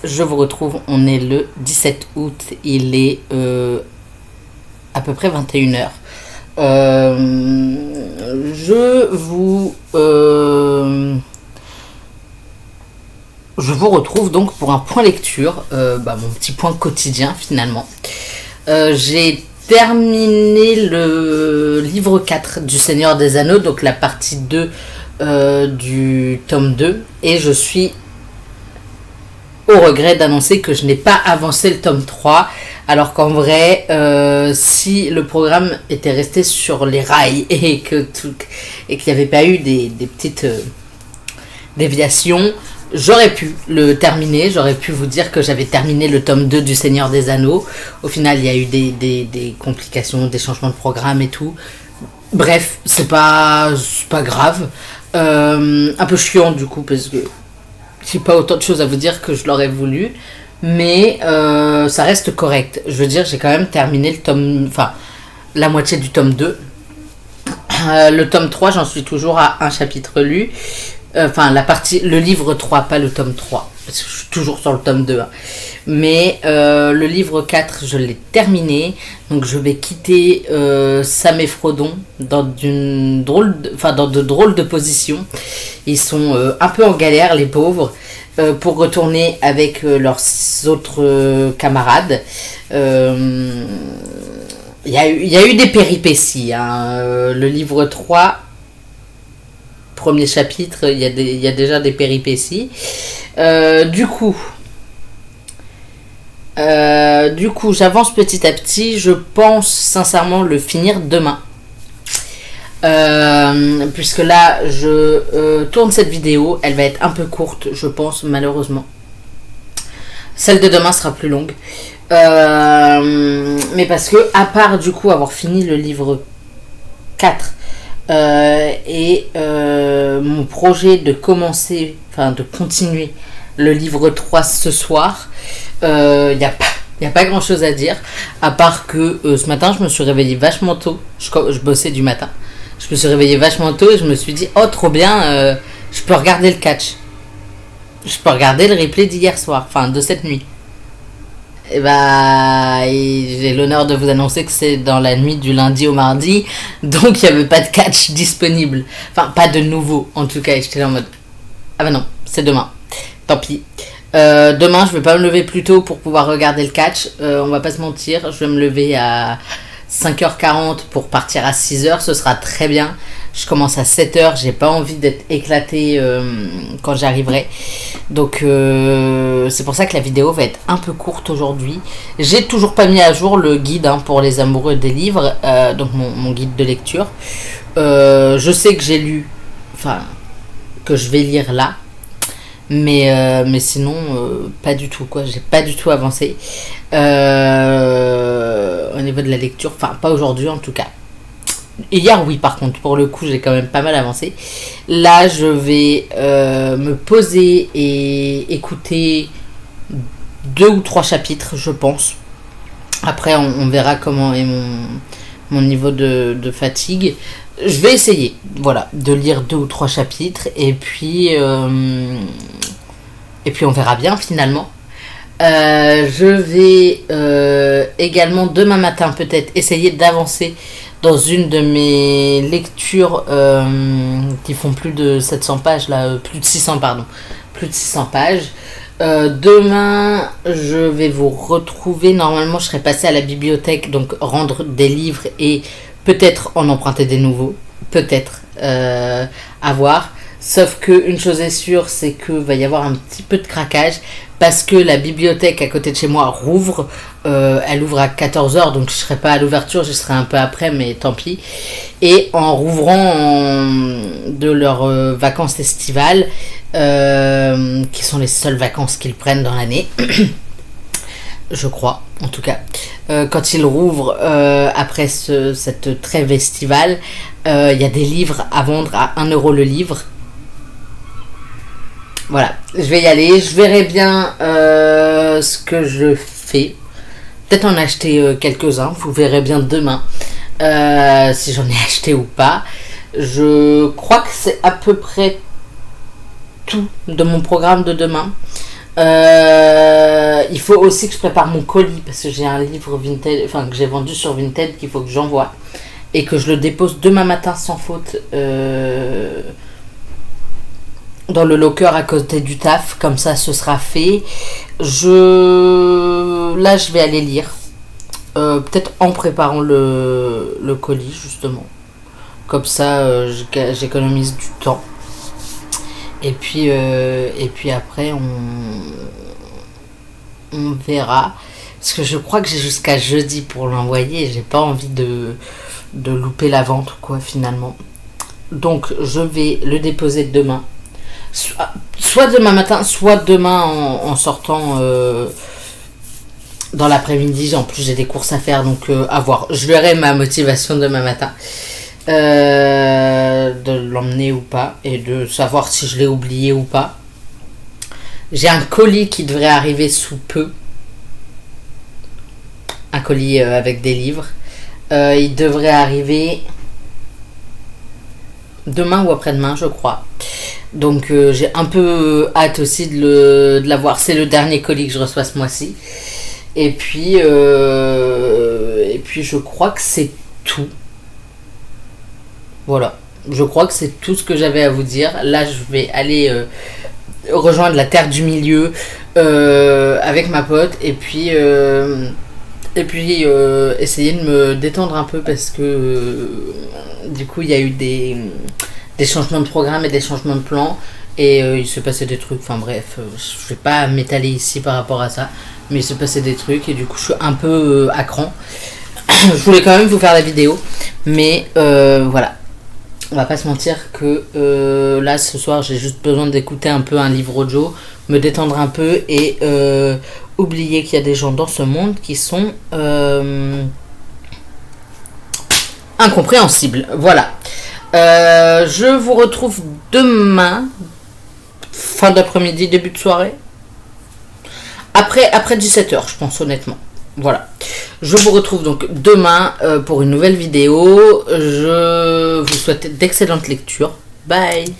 Je vous retrouve, on est le 17 août, il est à peu près 21h. Je vous retrouve donc pour un point lecture, mon petit point quotidien finalement. J'ai terminé le livre 4 du Seigneur des Anneaux, donc la partie 2 du tome 2, et je suis au regret d'annoncer que je n'ai pas avancé le tome 3, alors qu'en vrai, si le programme était resté sur les rails et qu'il n'y avait pas eu des petites déviations, j'aurais pu le terminer, j'aurais pu vous dire que j'avais terminé le tome 2 du Seigneur des Anneaux. Au final, il y a eu des complications, des changements de programme et tout. Bref, c'est pas grave. Un peu chiant du coup, parce que j'ai pas autant de choses à vous dire que je l'aurais voulu, mais ça reste correct. Je veux dire, j'ai quand même terminé la moitié du tome 2. Le tome 3, j'en suis toujours à un chapitre lu. Le livre 3, pas le tome 3, parce que je suis toujours sur le tome 2. Mais le livre 4, je l'ai terminé. Donc je vais quitter Sam et Frodon dans de drôles de positions. Ils sont un peu en galère, les pauvres, pour retourner avec leurs autres camarades. Il y a eu des péripéties. Le livre 3, premier chapitre, il y a déjà des péripéties. Du coup, j'avance petit à petit. Je pense sincèrement le finir demain. Puisque là, je tourne cette vidéo. Elle va être un peu courte, je pense, malheureusement. Celle de demain sera plus longue. Mais parce que, à part du coup avoir fini le livre 4 et mon projet de continuer le livre 3 ce soir, il n'y a pas grand chose à dire, à part que ce matin je me suis réveillée vachement tôt. Je bossais du matin. Je me suis réveillée vachement tôt et je me suis dit, oh trop bien, je peux regarder le catch. Je peux regarder le replay d'hier soir, de cette nuit. Et j'ai l'honneur de vous annoncer que c'est dans la nuit du lundi au mardi, donc il n'y avait pas de catch disponible. Pas de nouveau, en tout cas. Et j'étais là en mode, non, c'est demain. Tant pis. Demain, je vais pas me lever plus tôt pour pouvoir regarder le catch. On va pas se mentir, je vais me lever à 5h40 pour partir à 6h, ce sera très bien. Je commence à 7h, j'ai pas envie d'être éclatée quand j'arriverai. Donc c'est pour ça que la vidéo va être un peu courte aujourd'hui. J'ai toujours pas mis à jour le guide pour les amoureux des livres, donc mon guide de lecture. Je sais que j'ai lu, que je vais lire là. Mais sinon, pas du tout, quoi. J'ai pas du tout avancé au niveau de la lecture. Pas aujourd'hui, en tout cas. Hier, oui, par contre. Pour le coup, j'ai quand même pas mal avancé. Là, je vais me poser et écouter 2 ou 3 chapitres, je pense. Après, on verra comment est mon niveau de fatigue. Je vais essayer, de lire 2 ou 3 chapitres et puis on verra bien finalement. Je vais également demain matin peut-être essayer d'avancer dans une de mes lectures qui font plus de 700 pages, plus de 600 pages. Demain, je vais vous retrouver. Normalement, je serai passé à la bibliothèque, donc rendre des livres et peut-être en emprunter des nouveaux. Peut-être. À voir. Sauf qu'une chose est sûre, c'est qu'il va y avoir un petit peu de craquage. Parce que la bibliothèque à côté de chez moi rouvre. Elle ouvre à 14h, donc je ne serai pas à l'ouverture, je serai un peu après, mais tant pis. Et en rouvrant de leurs vacances estivales, qui sont les seules vacances qu'ils prennent dans l'année, je crois, en tout cas. Quand ils rouvrent après cette trêve estivale, il y a des livres à vendre à 1€ le livre. Voilà, je vais y aller, je verrai bien ce que je fais. Peut-être en acheter quelques-uns, vous verrez bien demain si j'en ai acheté ou pas. Je crois que c'est à peu près tout de mon programme de demain. Il faut aussi que je prépare mon colis parce que j'ai un livre Vinted, enfin que j'ai vendu sur Vinted qu'il faut que j'envoie et que je le dépose demain matin sans faute dans le locker à côté du taf. Comme ça, ce sera fait. Là, je vais aller lire. Peut-être en préparant le colis justement. Comme ça, j'économise du temps. Et puis après, on verra. Parce que je crois que j'ai jusqu'à jeudi pour l'envoyer. Et j'ai pas envie de louper la vente, quoi, finalement. Donc, je vais le déposer demain. Soit demain matin, soit demain en sortant dans l'après-midi. En plus, j'ai des courses à faire, donc à voir. Je verrai ma motivation demain matin. De l'emmener ou pas et de savoir si je l'ai oublié ou pas. J'ai un colis qui devrait arriver sous peu, un colis avec des livres. Il devrait arriver demain ou après-demain, je crois. Donc j'ai un peu hâte aussi de l'avoir. C'est le dernier colis que je reçois ce mois-ci. Et puis je crois que c'est tout. Voilà, je crois que c'est tout ce que j'avais à vous dire. Là, je vais aller rejoindre la Terre du Milieu avec ma pote et puis essayer de me détendre un peu parce que du coup, il y a eu des changements de programme et des changements de plan et il se passait des trucs. Enfin bref, je vais pas m'étaler ici par rapport à ça, mais il se passait des trucs et du coup, je suis un peu à cran. Je voulais quand même vous faire la vidéo, mais voilà. On va pas se mentir que là ce soir j'ai juste besoin d'écouter un peu un livre audio, me détendre un peu et oublier qu'il y a des gens dans ce monde qui sont incompréhensibles. Voilà. Je vous retrouve demain, fin d'après-midi, début de soirée. Après 17h, je pense honnêtement. Voilà. Je vous retrouve donc demain pour une nouvelle vidéo. Je vous souhaite d'excellentes lectures. Bye.